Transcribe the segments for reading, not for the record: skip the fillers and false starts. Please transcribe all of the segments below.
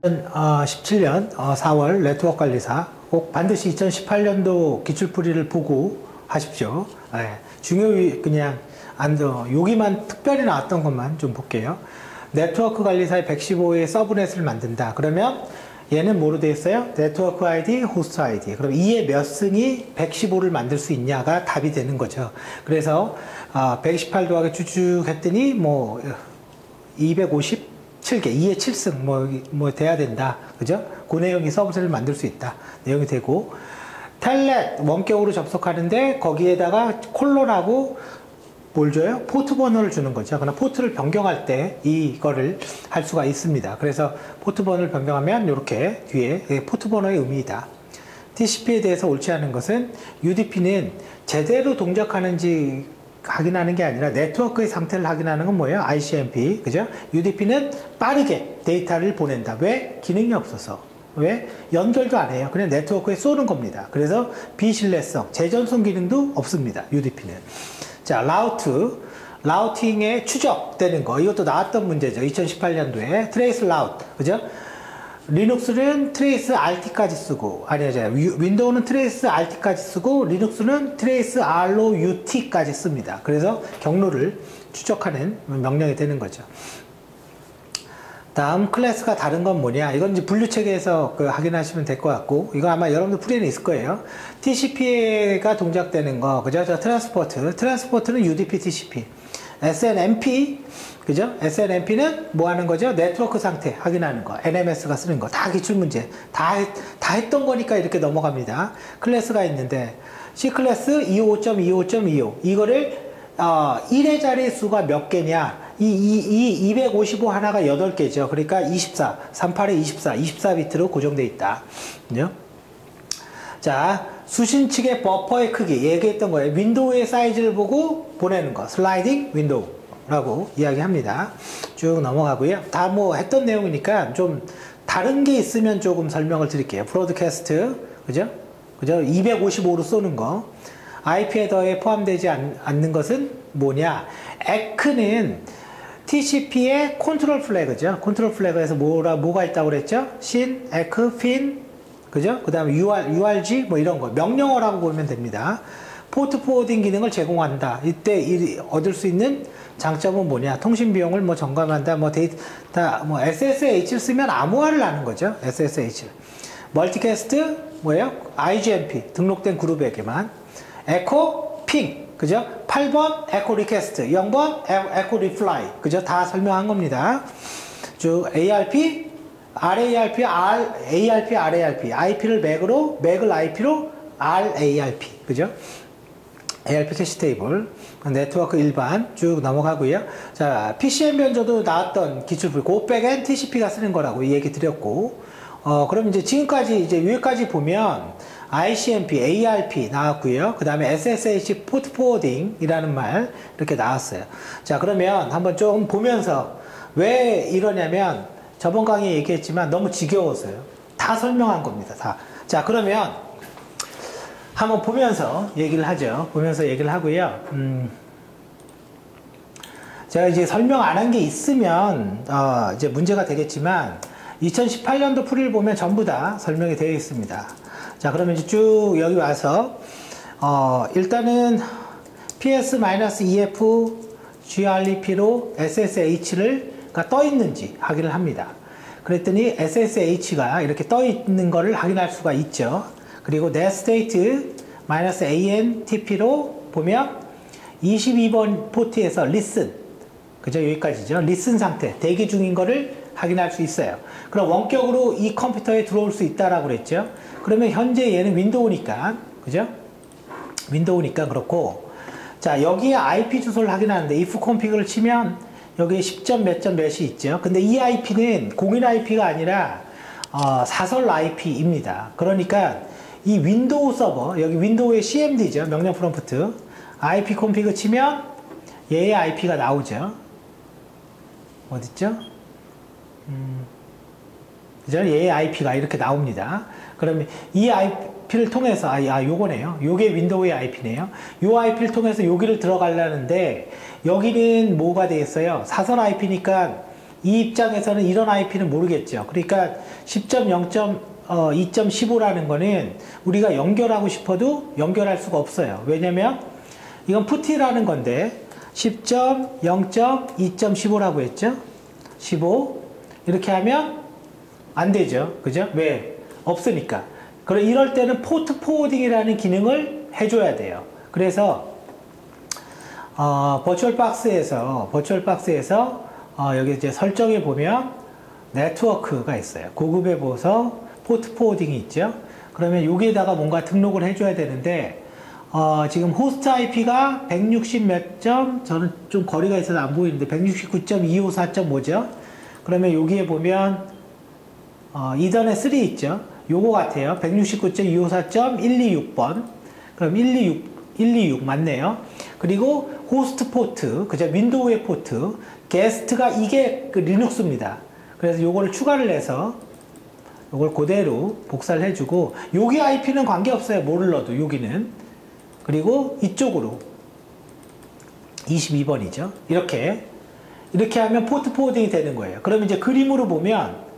2017년 4월 네트워크 관리사 꼭 반드시 2018년도 기출풀이를 보고 하십시오. 그냥 여기만 특별히 나왔던 것만 좀 볼게요. 네트워크 관리사의 115의 서브넷을 만든다. 그러면 얘는 뭐로 되어 있어요? 네트워크 아이디, 호스트 아이디. 그럼 이의 몇 승이 115를 만들 수 있냐가 답이 되는 거죠. 그래서 128 더하기 쭉 했더니 뭐 257개, 2의 7승 뭐 돼야 된다. 그죠? 그 내용이 서브셋을 만들 수 있다. 내용이 되고, 텔넷 원격으로 접속하는데 거기에다가 콜론하고 뭘 줘요? 포트 번호를 주는 거죠. 그러나 포트를 변경할 때 이거를 할 수가 있습니다. 그래서 포트 번호를 변경하면 이렇게 뒤에 포트 번호의 의미이다. TCP에 대해서 옳지 않은 것은 UDP는 제대로 동작하는지 확인하는 게 아니라 네트워크의 상태를 확인하는 건 뭐예요? ICMP. 그죠? UDP는 빠르게 데이터를 보낸다. 왜? 기능이 없어서. 왜? 연결도 안 해요. 그냥 네트워크에 쏘는 겁니다. 그래서 비신뢰성, 재전송 기능도 없습니다. UDP는. 자, 라우팅에 추적되는 거. 이것도 나왔던 문제죠. 2018년도에. 트레이스 라우트. 그죠? 리눅스는 트레이스 RT까지 쓰고, 윈도우는 트레이스 RT까지 쓰고, 리눅스는 트레이스 R로 UT까지 씁니다. 그래서 경로를 추적하는 명령이 되는 거죠. 다음 클래스가 다른 건 뭐냐? 이건 이제 분류 체계에서 확인하시면 될 것 같고, 이거 아마 여러분들 풀이는 있을 거예요. TCP가 동작되는 거, 그죠? 트랜스포트는 UDP TCP. SNMP, 그죠? SNMP는 뭐 하는 거죠? 네트워크 상태 확인하는 거. NMS가 쓰는 거. 다 기출문제. 다 했던 거니까 이렇게 넘어갑니다. 클래스가 있는데, C클래스 25.25.25. 이거를, 1의 자리 수가 몇 개냐? 255 하나가 8개죠. 그러니까 24, 38에 24, 24비트로 고정되어 있다. 그죠? 자, 수신 측의 버퍼의 크기, 얘기했던 거예요. 윈도우의 사이즈를 보고 보내는 거. 슬라이딩 윈도우라고 이야기합니다. 쭉 넘어가고요. 다 뭐 했던 내용이니까 좀 다른 게 있으면 조금 설명을 드릴게요. 브로드캐스트, 그죠? 255로 쏘는 거. IP 헤더에 포함되지 않는 것은 뭐냐? 에크는 TCP의 컨트롤 플래그죠. 컨트롤 플래그에서 뭐가 있다고 그랬죠? 신, 에크, 핀, 그죠? 그 다음에 URG, 뭐 이런 거. 명령어라고 보면 됩니다. 포트 포워딩 기능을 제공한다. 이때 얻을 수 있는 장점은 뭐냐? 통신 비용을 뭐 점검한다. 뭐 데이터, 뭐 SSH를 쓰면 암호화를 하는 거죠. SSH. 멀티캐스트, 뭐예요? IGMP. 등록된 그룹에게만. 에코, 핑. 그죠? 8번 에코 리퀘스트, 0번 에코 리플라이. 그죠? 다 설명한 겁니다. 쭉 ARP, RARP, ARP, RARP. IP를 맥을 IP로 RARP. 그죠? ARP 캐시 테이블, 네트워크 일반 쭉 넘어가고요. 자, PCM 변조도 나왔던 기출풀이, 고백엔 TCP가 쓰는 거라고 얘기 드렸고, 그럼 이제 지금까지 위에까지 보면 ICMP, ARP 나왔고요. 그 다음에 SSH 포트 포워딩이라는 말 이렇게 나왔어요. 자, 그러면 한번 좀 보면서 왜 이러냐면 저번 강의에 얘기했지만 너무 지겨워서요. 다 설명한 겁니다. 다. 자, 그러면 한번 보면서 얘기를 하죠. 보면서 얘기를 하고요. 제가 이제 설명 안 한 게 있으면 이제 문제가 되겠지만 2018년도 풀이를 보면 전부 다 설명이 되어 있습니다. 자, 그러면 이제 쭉 여기 와서 일단은 PS-EF GREP로 SSH가 떠 있는지 확인을 합니다. 그랬더니 SSH가 이렇게 떠 있는 거를 확인할 수가 있죠. 그리고 netstate-antp로 보면 22번 포트에서 listen, 그죠? 여기까지죠. listen 상태, 대기 중인 거를 확인할 수 있어요. 그럼 원격으로 이 컴퓨터에 들어올 수 있다라고 그랬죠. 그러면 현재 얘는 윈도우니까, 그죠? 윈도우니까 그렇고, 자, 여기에 IP 주소를 확인하는데 if config를 치면 여기에 10점 몇 점 몇이 있죠. 근데 이 IP는 공인 IP가 아니라 사설 IP입니다. 그러니까 이 윈도우 서버, 여기 윈도우의 CMD죠. 명령 프롬프트. IP config 치면 얘의 IP가 나오죠. 어딨죠? 그죠? 얘의 IP가 이렇게 나옵니다. 그러면 이 IP를 통해서, 요거네요. 요게 윈도우의 IP네요. 요 IP를 통해서 여기를 들어가려는데, 여기는 뭐가 되겠어요? 사설 IP니까 이 입장에서는 이런 IP는 모르겠죠. 그러니까 10.0.2.15라는 거는 우리가 연결하고 싶어도 연결할 수가 없어요. 왜냐면 이건 푸티라는 건데 10.0.2.15라고 했죠. 15 이렇게 하면 안 되죠. 그죠? 왜? 없으니까. 그럼 이럴 때는 포트 포워딩이라는 기능을 해줘야 돼요. 그래서 버추얼박스에서 여기 이제 설정에 보면 네트워크가 있어요. 고급에 보서 포트 포워딩이 있죠. 그러면 여기에다가 뭔가 등록을 해줘야 되는데 지금 호스트 IP가 160 몇 점, 저는 좀 거리가 있어서 안 보이는데 169.254.5죠. 그러면 여기에 보면 이더넷 3 있죠. 요거 같아요. 169.254.126번. 그럼 126 맞네요. 그리고 호스트 포트, 그죠? 윈도우의 포트, 게스트가 이게 그 리눅스입니다. 그래서 요거를 추가를 해서 요걸 그대로 복사를 해주고, 여기 IP는 관계없어요. 뭐를 넣어도 여기는. 그리고 이쪽으로 22번이죠. 이렇게 하면 포트 포워딩이 되는 거예요. 그럼 이제 그림으로 보면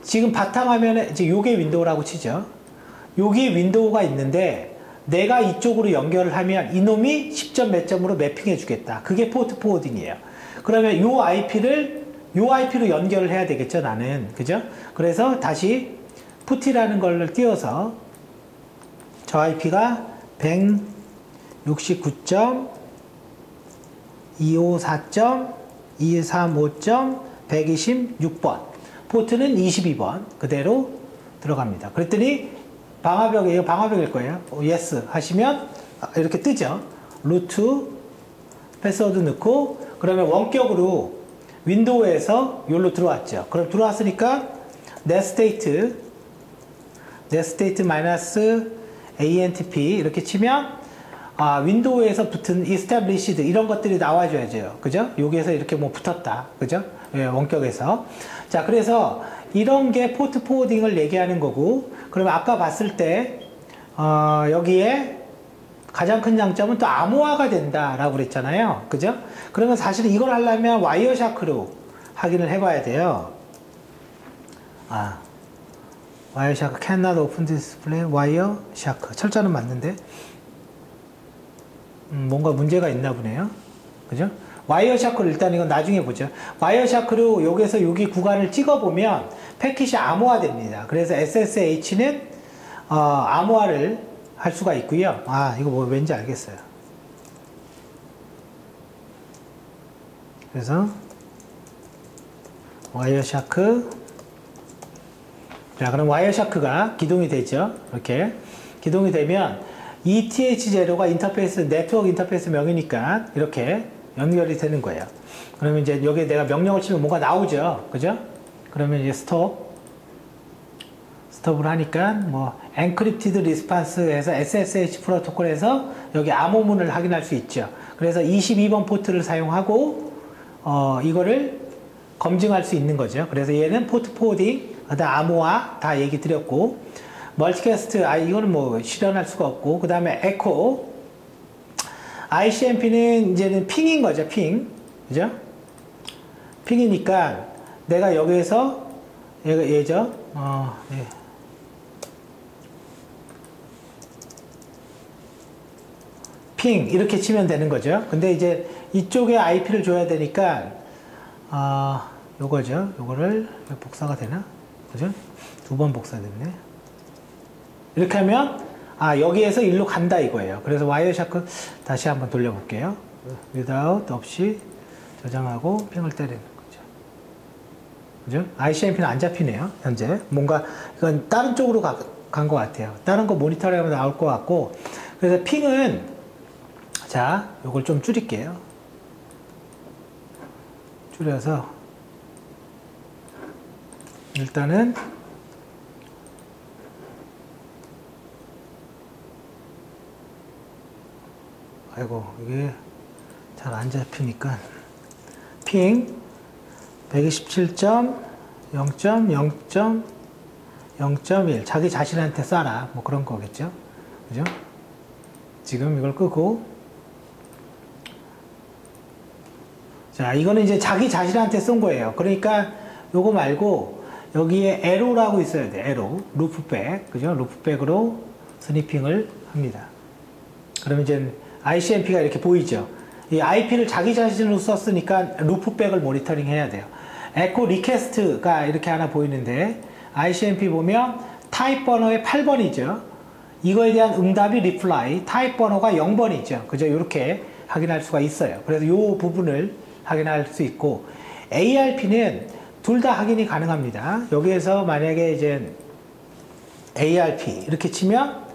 지금 바탕화면에 이제 요게 윈도우라고 치죠. 여기에 윈도우가 있는데 내가 이쪽으로 연결을 하면 이놈이 10점 몇 점으로 매핑해 주겠다. 그게 포트 포워딩이에요. 그러면 요 IP로 연결을 해야 되겠죠, 나는. 그죠? 그래서 다시 푸티라는 걸 띄워서 저 IP가 169.254.235.126번. 포트는 22번. 그대로 들어갑니다. 그랬더니 방화벽일 거예요. yes 하시면 이렇게 뜨죠. 루트 패스워드 넣고, 그러면 원격으로 윈도우에서 여기로 들어왔죠. 그럼 들어왔으니까 netState -antp 이렇게 치면 윈도우에서 붙은 established 이런 것들이 나와줘야죠. 그죠? 여기에서 이렇게 뭐 붙었다. 그죠? 예, 원격에서. 자, 그래서 이런 게 포트 포워딩을 얘기하는 거고, 그러면 아까 봤을 때 여기에 가장 큰 장점은 또 암호화가 된다라고 그랬잖아요. 그죠? 그러면 사실 이걸 하려면 와이어샤크로 확인을 해봐야 돼요. 와이어샤크 cannot open display 와이어샤크. 철자는 맞는데 뭔가 문제가 있나 보네요. 그죠? 와이어샤크를 일단 이건 나중에 보죠. 와이어샤크로 여기서 여기 구간을 찍어보면 패킷이 암호화 됩니다. 그래서 SSH는 암호화를 할 수가 있고요. 이거 뭐 왠지 알겠어요. 그래서 와이어샤크. 자, 그럼 와이어샤크가 기동이 되죠. 이렇게 기동이 되면 ETH0가 인터페이스 네트워크 인터페이스 명이니까 이렇게 연결이 되는 거예요. 그러면 이제 여기에 내가 명령을 치면 뭐가 나오죠. 그죠? 그러면 이제 스톱을 하니까 뭐 encrypted response에서 SSH 프로토콜에서 여기 암호문을 확인할 수 있죠. 그래서 22번 포트를 사용하고 이거를 검증할 수 있는 거죠. 그래서 얘는 포트 포워딩, 암호화 다 얘기 드렸고, 멀티캐스트 이거는 뭐 실현할 수가 없고, 그 다음에 에코, ICMP는 이제는 핑인 거죠. 핑. 그죠? 핑이니까 내가 여기에서 얘죠. 네. 핑 이렇게 치면 되는 거죠. 근데 이제 이쪽에 IP를 줘야 되니까 요거죠. 요거를 복사가 되나? 그죠? 두 번 복사됐네. 이렇게 하면 여기에서 일로 간다 이거예요. 그래서 와이어샤크 다시 한번 돌려볼게요. without 없이 저장하고 핑을 때리는 거죠. 그죠? ICMP는 안 잡히네요. 현재 뭔가 이건 다른 쪽으로 간 것 같아요. 다른 거 모니터링하면 나올 것 같고, 그래서 핑은 자, 요걸 좀 줄일게요. 줄여서 일단은 아이고 이게 잘 안 잡히니까 핑 127.0.0.0.1 자기 자신한테 쏴라 뭐 그런 거겠죠. 그죠? 지금 이걸 끄고 자, 이거는 이제 자기 자신한테 쏜 거예요. 그러니까 요거 말고 여기에 에로라고 있어야 돼. 에로. 루프백. 그죠? 루프백으로 스니핑을 합니다. 그러면 이제 ICMP가 이렇게 보이죠. 이 IP를 자기 자신으로 썼으니까 루프백을 모니터링 해야 돼요. 에코 리퀘스트가 이렇게 하나 보이는데 ICMP 보면 타입 번호의 8번이죠. 이거에 대한 응답이 reply, 타입 번호가 0번이죠. 그죠? 이렇게 확인할 수가 있어요. 그래서 이 부분을 확인할 수 있고, ARP는 둘 다 확인이 가능합니다. 여기에서 만약에 이제 ARP 이렇게 치면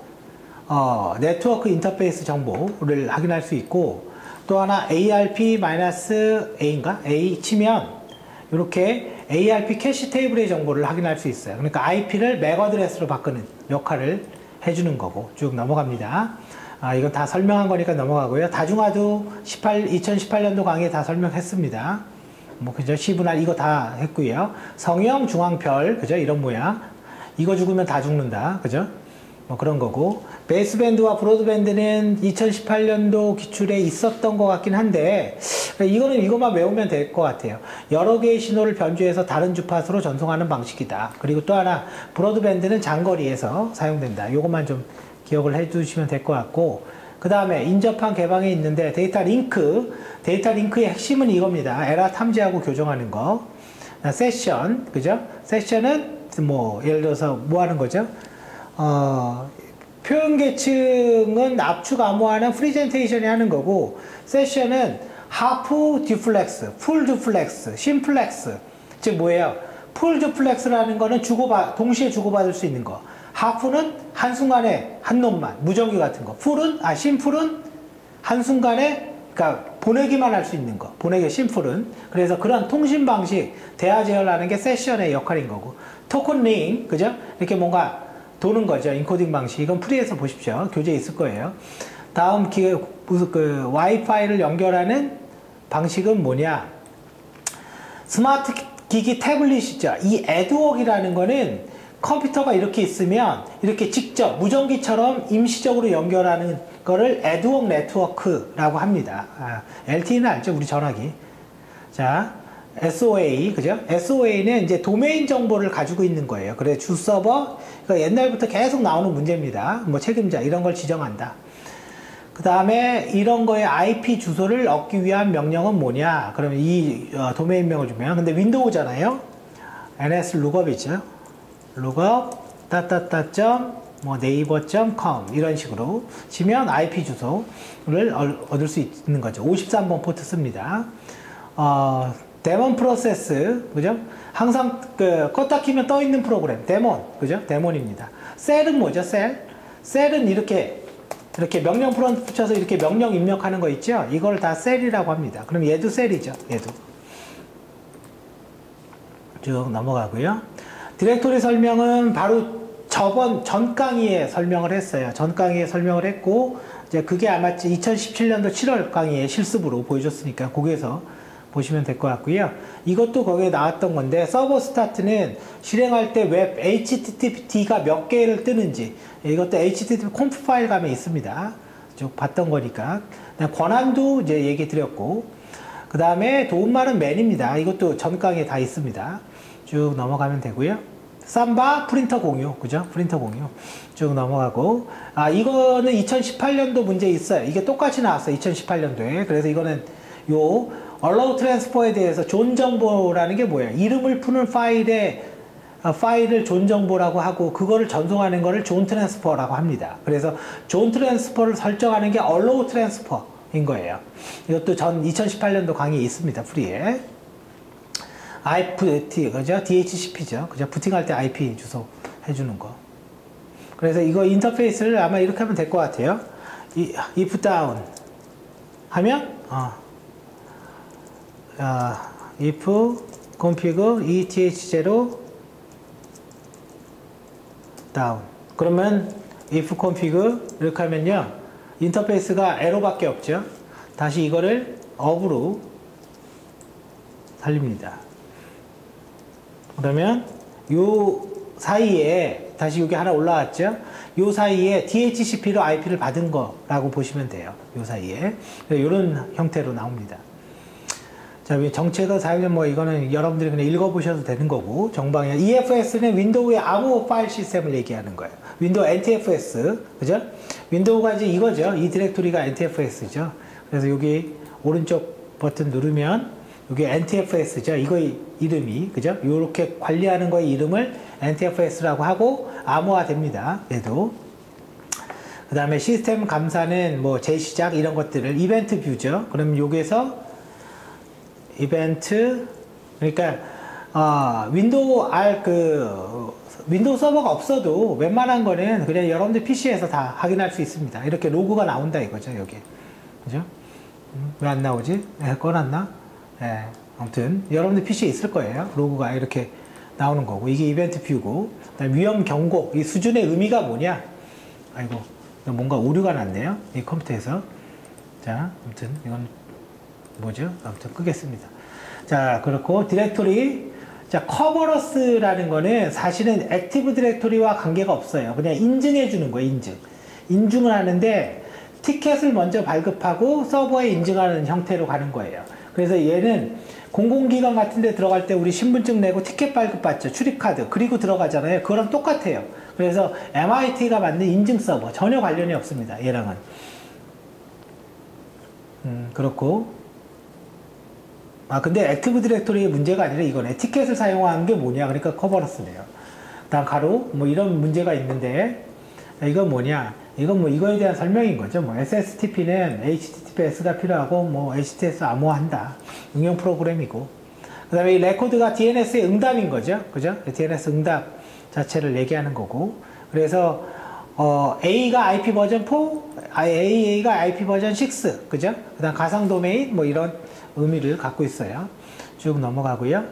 네트워크 인터페이스 정보를 확인할 수 있고, 또 하나 ARP-A인가? A 치면 이렇게 ARP 캐시 테이블의 정보를 확인할 수 있어요. 그러니까 IP를 맥 어드레스로 바꾸는 역할을 해주는 거고, 쭉 넘어갑니다. 이건 다 설명한 거니까 넘어가고요. 다중화도 2018년도 강의에 다 설명했습니다. 뭐 그죠? 시분할 이거 다 했고요. 성형, 중앙별, 그죠? 이런 모양. 이거 죽으면 다 죽는다, 그죠? 뭐 그런 거고. 베이스밴드와 브로드밴드는 2018년도 기출에 있었던 것 같긴 한데, 이거는 이것만 외우면 될 것 같아요. 여러 개의 신호를 변조해서 다른 주파수로 전송하는 방식이다. 그리고 또 하나, 브로드밴드는 장거리에서 사용된다. 이것만 좀 기억을 해 두시면 될 것 같고, 그 다음에 인접한 개방에 있는데 데이터 링크의 핵심은 이겁니다. 에라 탐지하고 교정하는 거. 세션, 그죠? 세션은 뭐 예를 들어서 뭐 하는 거죠? 표현 계층은 압축 암호화는 프리젠테이션이 하는 거고, 세션은 하프 듀플렉스, 풀 듀플렉스, 심플렉스. 즉 뭐예요? 풀 듀플렉스라는 거는 동시에 주고받을 수 있는 거. 하프는 한순간에 한 놈만, 무전기 같은 거. 심플은 한순간에, 그러니까 보내기만 할 수 있는 거. 심플은. 그래서 그런 통신 방식, 대화 제어라는 게 세션의 역할인 거고. 토큰 링, 그죠? 이렇게 뭔가 도는 거죠. 인코딩 방식. 이건 프리에서 보십시오. 교재에 있을 거예요. 다음 와이파이를 연결하는 방식은 뭐냐? 스마트 기기 태블릿이죠. 이 에드웍이라는 거는 컴퓨터가 이렇게 있으면 이렇게 직접 무전기처럼 임시적으로 연결하는 거를 에드웍 네트워크라고 합니다. LTE는 알죠? 우리 전화기. 자, SOA, 그죠? SOA는 이제 도메인 정보를 가지고 있는 거예요. 그래서 주 서버, 그러니까 옛날부터 계속 나오는 문제입니다. 뭐 책임자, 이런 걸 지정한다. 그 다음에 이런 거에 IP 주소를 얻기 위한 명령은 뭐냐? 그러면 이 도메인명을 주면, 근데 윈도우잖아요? ns 룩업이죠. 룩업, 뭐 네이버.com 이런 식으로 치면 IP 주소를 얻을 수 있는 거죠. 53번 포트 씁니다. 데몬 프로세스, 그죠? 항상 껐다 키면 떠 있는 프로그램, 데몬, 그죠? 데몬입니다. 셀은 뭐죠? 셀은 이렇게 명령 프론트 붙여서 이렇게 명령 입력하는 거 있죠? 이걸 다 셀이라고 합니다. 그럼 얘도 셀이죠. 얘도. 쭉 넘어가고요. 디렉토리 설명은 바로 전 강의에 설명을 했어요. 전 강의에 설명을 했고, 이제 그게 아마 2017년도 7월 강의에 실습으로 보여줬으니까 거기에서 보시면 될 것 같고요. 이것도 거기에 나왔던 건데, 서버 스타트는 실행할 때 웹 HTTP가 몇 개를 뜨는지, 이것도 HTTP 콤프 파일 가면 있습니다. 쭉 봤던 거니까. 권한도 이제 얘기 드렸고, 그 다음에 도움말은 맨입니다. 이것도 전 강의에 다 있습니다. 쭉 넘어가면 되고요. 삼바 프린터 공유, 그죠? 프린터 공유. 쭉 넘어가고. 이거는 2018년도 문제 있어요. 이게 똑같이 나왔어요. 2018년도에. 그래서 이거는 요 allow transfer에 대해서 존 정보라는 게 뭐예요? 이름을 푸는 파일을 존 정보라고 하고, 그거를 전송하는 거를 존 트랜스퍼라고 합니다. 그래서 존 트랜스퍼를 설정하는 게 allow transfer인 거예요. 이것도 2018년도 강의에 있습니다. 프리에. IFT, 그죠? DHCP죠. 그죠? 부팅할 때 IP 주소 해주는 거. 그래서 이거 인터페이스를 아마 이렇게 하면 될 것 같아요. if down 하면, if config ETH0 down. 그러면 if config 이렇게 하면요. 인터페이스가 에러밖에 없죠. 다시 이거를 up으로 살립니다. 그러면 요 사이에 다시 여기 하나 올라왔죠. 요 사이에 DHCP로 IP를 받은 거라고 보시면 돼요. 요 사이에 이런 형태로 나옵니다. 자, 그다음에 정책을 사용하면 뭐 이거는 여러분들이 그냥 읽어보셔도 되는 거고, 정방향. EFS는 윈도우의 아무 파일 시스템을 얘기하는 거예요. 윈도우 NTFS, 그죠? 윈도우가 이제 이거죠. 이 디렉토리가 NTFS죠. 그래서 여기 오른쪽 버튼 누르면 여기 NTFS죠. 이거 이름이, 그죠? 요렇게 관리하는 거의 이름을 NTFS라고 하고 암호화됩니다. 얘도. 그 다음에 시스템 감사는 뭐 재시작 이런 것들을 이벤트 뷰죠. 그럼 여기에서 이벤트, 그러니까 윈도우 윈도우 서버가 없어도 웬만한 거는 그냥 여러분들 PC에서 다 확인할 수 있습니다. 이렇게 로고가 나온다 이거죠, 여기. 그죠? 왜 안 나오지? 꺼놨나? 예, 아무튼 여러분들 PC에 있을 거예요. 로고가 이렇게 나오는 거고, 이게 이벤트 뷰고, 그다음에 위험 경고, 이 수준의 의미가 뭐냐? 아이고, 뭔가 오류가 났네요, 이 컴퓨터에서. 자, 아무튼 이건 뭐죠? 아무튼 끄겠습니다. 자, 그렇고 디렉토리. 자, 커버러스라는 거는 사실은 액티브 디렉토리와 관계가 없어요. 그냥 인증해 주는 거예요, 인증을 하는데 티켓을 먼저 발급하고 서버에 인증하는 형태로 가는 거예요. 그래서 얘는 공공기관 같은 데 들어갈 때 우리 신분증 내고 티켓 발급받죠. 출입카드. 그리고 들어가잖아요. 그거랑 똑같아요. 그래서 MIT가 만든 인증 서버. 전혀 관련이 없습니다, 얘랑은. 그렇고. 근데 액티브 디렉토리의 문제가 아니라 이거네. 티켓을 사용하는 게 뭐냐. 그러니까 커버러스네요. 다음 가로. 뭐 이런 문제가 있는데, 이건 뭐냐. 이건 뭐 이거에 대한 설명인 거죠. 뭐 SSTP는 HTTPS가 필요하고, 뭐 HTTPS 암호화한다. 응용 프로그램이고. 그 다음에 이 레코드가 DNS의 응답인 거죠. 그죠? DNS 응답 자체를 얘기하는 거고. 그래서, A가 IP 버전 4, AA가 IP 버전 6. 그죠? 그 다음 가상 도메인, 뭐 이런 의미를 갖고 있어요. 쭉 넘어가고요.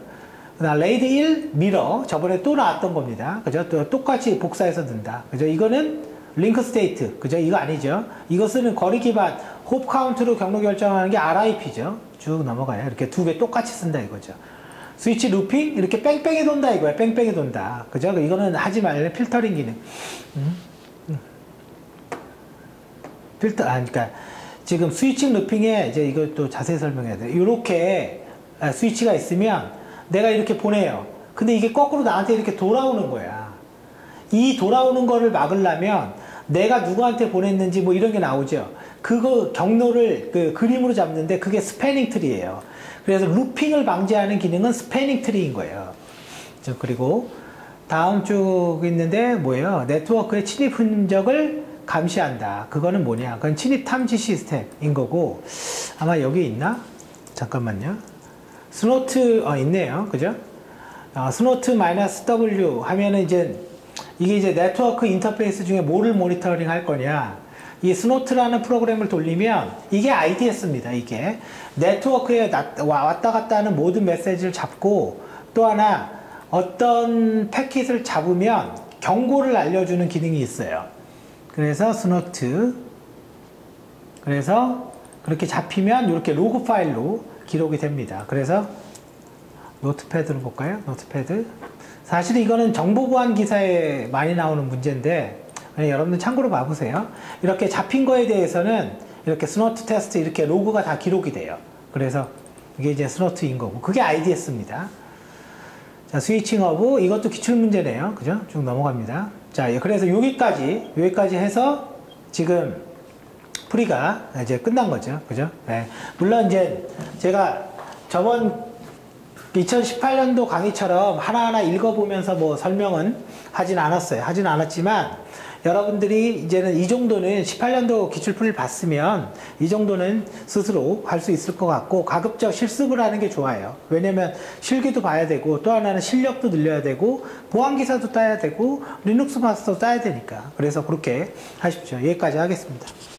그 다음 레이드 1 미러, 저번에 또 나왔던 겁니다. 그죠? 또 똑같이 복사해서 든다. 그죠? 이거는 링크 스테이트, 그죠? 이거 아니죠. 이것은 거리 기반 홉 카운트로 경로 결정하는 게 RIP죠. 쭉 넘어가요. 이렇게 두 개 똑같이 쓴다 이거죠. 스위치 루핑, 이렇게 뺑뺑이 돈다 이거야. 뺑뺑이 돈다. 그죠? 이거는 하지 말래. 필터링 기능. 그러니까 지금 스위칭 루핑에 이제 이것도 자세히 설명해야 돼. 이렇게 스위치가 있으면 내가 이렇게 보내요. 근데 이게 거꾸로 나한테 이렇게 돌아오는 거야. 이 돌아오는 거를 막으려면 내가 누구한테 보냈는지 뭐 이런 게 나오죠. 그거 경로를 그 그림으로 잡는데 그게 스패닝 트리예요. 그래서 루핑을 방지하는 기능은 스패닝 트리인 거예요. 그리고 다음 쭉 있는데 뭐예요? 네트워크의 침입 흔적을 감시한다. 그거는 뭐냐? 그건 침입 탐지 시스템인 거고, 아마 여기 있나? 잠깐만요. 스노트, 있네요. 그죠? 스노트 -W 하면은 이게 이제 네트워크 인터페이스 중에 뭐를 모니터링 할 거냐. 이 스노트라는 프로그램을 돌리면 이게 IDS입니다. 이게 네트워크에 왔다 갔다 하는 모든 메시지를 잡고, 또 하나 어떤 패킷을 잡으면 경고를 알려주는 기능이 있어요. 그래서 스노트, 그래서 그렇게 잡히면 이렇게 로그 파일로 기록이 됩니다. 그래서 노트패드로 볼까요? 노트패드. 사실 이거는 정보보안 기사에 많이 나오는 문제인데 여러분들 참고로 봐보세요. 이렇게 잡힌 거에 대해서는 이렇게 스노트 테스트 이렇게 로그가 다 기록이 돼요. 그래서 이게 이제 스노트인 거고, 그게 IDS입니다. 자, 스위칭 허브, 이것도 기출문제네요. 그죠? 쭉 넘어갑니다. 자, 그래서 여기까지 해서 지금 풀이가 이제 끝난 거죠. 그죠? 네. 물론 이제 제가 저번 2018년도 강의처럼 하나하나 읽어보면서 뭐 설명은 하진 않았어요. 하진 않았지만 여러분들이 이제는 이 정도는 18년도 기출풀이를 봤으면 이 정도는 스스로 할 수 있을 것 같고, 가급적 실습을 하는 게 좋아요. 왜냐면 실기도 봐야 되고, 또 하나는 실력도 늘려야 되고, 보안기사도 따야 되고, 리눅스 마스터도 따야 되니까. 그래서 그렇게 하십시오. 여기까지 하겠습니다.